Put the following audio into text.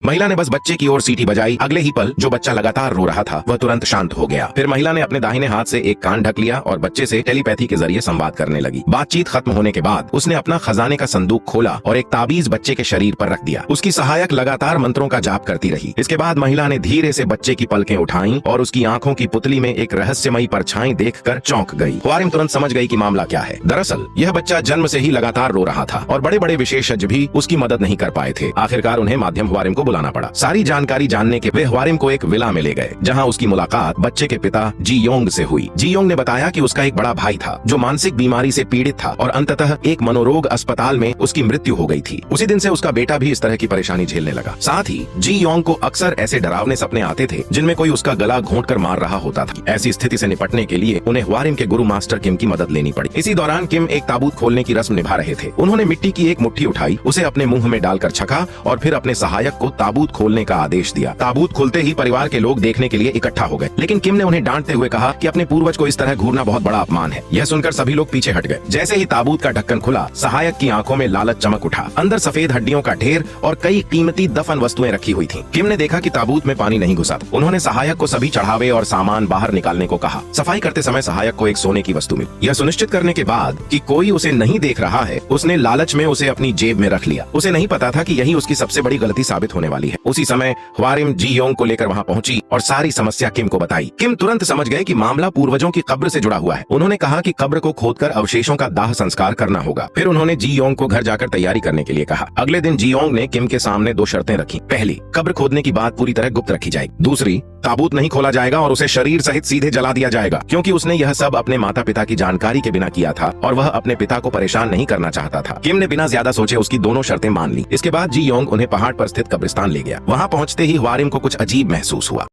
महिला ने बस बच्चे की ओर सीटी बजाई। अगले ही पल जो बच्चा लगातार रो रहा था वह तुरंत शांत हो गया। फिर महिला ने अपने दाहिने हाथ से एक कान ढक लिया और बच्चे से टेलीपैथी के जरिए संवाद करने लगी। बातचीत खत्म होने के बाद उसने अपना खजाने का संदूक खोला और एक ताबीज बच्चे के शरीर पर रख दिया। उसकी सहायक लगातार मंत्रों का जाप करती रही। इसके बाद महिला ने धीरे से बच्चे की पलकें उठाई और उसकी आंखों की पुतली में एक रहस्यमयी परछाई देखकर चौंक गई। ख्वारिम तुरंत समझ गई कि मामला क्या है। दरअसल यह बच्चा जन्म से ही लगातार रो रहा था और बड़े बड़े विशेषज्ञ भी उसकी मदद नहीं कर पाए थे। आखिरकार उन्हें माध्यम ख्वारिम को बुलाना पड़ा। सारी जानकारी जानने के वे ख्वारिम को एक विला में ले गए, जहां उसकी मुलाकात बच्चे के पिता जी योंग से हुई। जी योंग ने बताया कि उसका एक बड़ा भाई था जो मानसिक बीमारी से पीड़ित था और अंततः एक मनोरोग अस्पताल में उसकी मृत्यु हो गई थी। उसी दिन से उसका बेटा भी इस तरह की परेशानी झेलने लगा। साथ ही जी योंग को अक्सर ऐसे डरावने सपने आते थे जिनमें कोई उसका गला घोंटकर मार रहा होता था। ऐसी स्थिति से निपटने के लिए उन्हें ख्वारिम के गुरु मास्टर किम की मदद लेनी पड़ी। इसी दौरान किम एक ताबूत खोलने की रस्म निभा रहे थे। उन्होंने मिट्टी की एक मुट्ठी उठाई, उसे अपने मुंह में डालकर छका और फिर अपने सहायक को ताबूत खोलने का आदेश दिया। ताबूत खुलते ही परिवार के लोग देखने के लिए इकट्ठा हो गए, लेकिन किम ने उन्हें डांटते हुए कहा कि अपने पूर्वज को इस तरह घूरना बहुत बड़ा अपमान है। यह सुनकर सभी लोग पीछे हट गए। जैसे ही ताबूत का ढक्कन खुला, सहायक की आंखों में लालच चमक उठा। अंदर सफेद हड्डियों का ढेर और कई कीमती दफन वस्तुएं रखी हुई थीं। किम ने देखा कि ताबूत में पानी नहीं घुसा। उन्होंने सहायक को सभी चढ़ावे और सामान बाहर निकालने को कहा। सफाई करते समय सहायक को एक सोने की वस्तु मिली। यह सुनिश्चित करने के बाद कि कोई उसे नहीं देख रहा है, उसने लालच में उसे अपनी जेब में रख लिया। उसे नहीं पता था कि यही उसकी सबसे बड़ी गलती साबित होने वाली है। उसी समय ख्वारिम जी योंग को लेकर वहां पहुंची और सारी समस्या किम को बताई। किम तुरंत समझ गए कि मामला पूर्वजों की कब्र से जुड़ा हुआ है। उन्होंने कहा कि कब्र को खोदकर अवशेषों का दाह संस्कार करना होगा। फिर उन्होंने जी योंग को घर जाकर तैयारी करने के लिए कहा। अगले दिन जी योंग ने किम के सामने दो शर्तें रखी। पहली, कब्र खोदने की बात पूरी तरह गुप्त रखी जाएगी। दूसरी, ताबूत नहीं खोला जाएगा और उसे शरीर सहित सीधे जला दिया जाएगा, क्योंकि उसने यह सब अपने माता पिता की जानकारी के बिना किया था और वह अपने पिता को परेशान नहीं करना चाहता था। किम ने बिना ज्यादा सोचे उसकी दोनों शर्तें मान ली। इसके बाद जी योंग उन्हें पहाड़ पर स्थित कब्रिस्तान ले गया। वहां पहुंचते ही ख्वारिम को कुछ अजीब महसूस हुआ।